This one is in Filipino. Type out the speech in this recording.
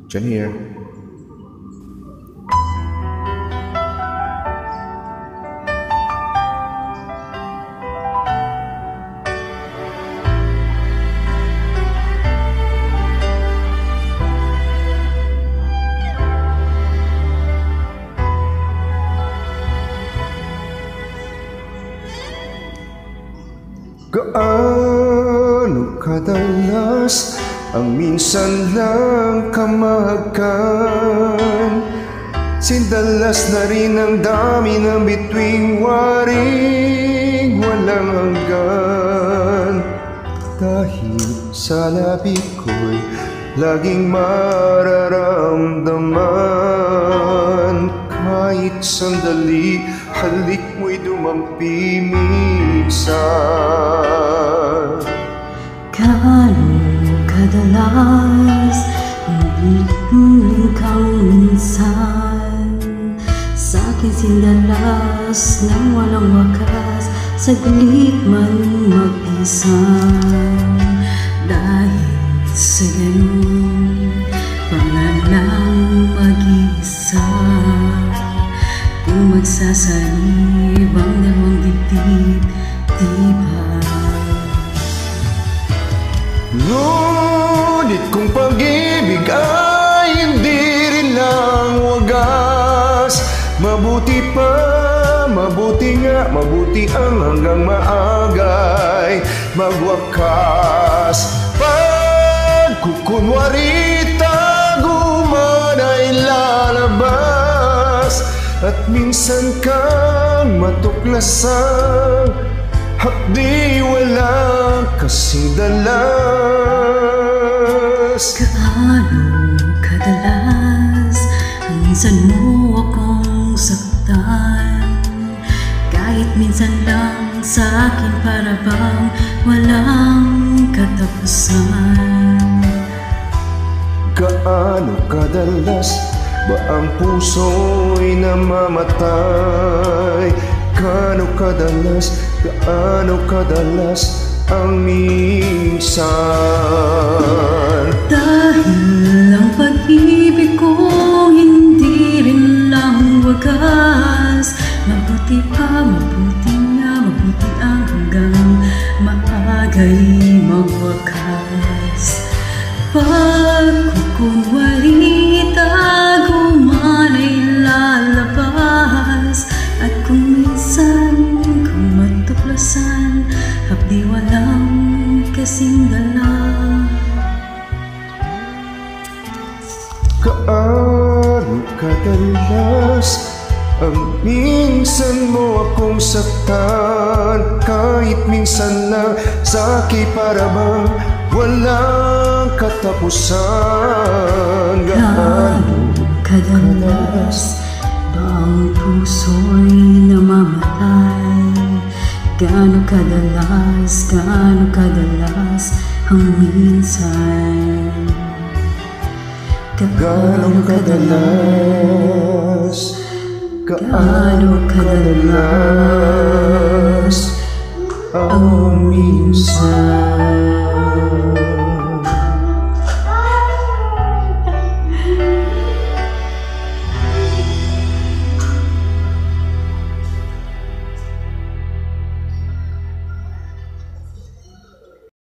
Jen here. Gaano kadalas ang minsan lang kamahagan? Sindalas na rin ang dami ng bituing waring walang hanggan. Dahil sa labi ko'y laging mararamdaman. Kahit sandali, halik mo'y dumampi minsan. Gaano kadalas ulit-ulit kang minsan sa'kin sindalas nang walang wakas, saglit man mag-isa. Dahil sa ganun, pangalang mag-isa, kung magsasalib ang dalawang dibdib, di ba? Ngunit kung pag-ibig ay hindi rin lang wagas, mabuti nga, mabuti ang hanggang maagay magwakas. Pagkukunwari tago man ay lalabas, at minsan kang matuklasan, hapdi wala kasing dalas. Gaano kadalas ang minsan mo akong saktan, kahit minsan lang sa'kin para bang walang katapusan. Gaano kadalas ba ang puso'y namamatay? Gaano kadalas ang minsan? Dahil ang pag-ibig ko hindi rin lang wagas, mabuti nga, mabuti ang hanggang maagay magwakas. Pagkukunwari tago man ay lalabas, at kung minsan kung matuklasan, hapdi walang kasing dala. Gaano kadalas ang minsan mo akong saktan, kahit minsan lang sa'kin para bang walang katapusan. Gaano kadalas ba ang puso'y namamatay? Gaano kadalas ang minsan? Gaano kadalas ang minsan?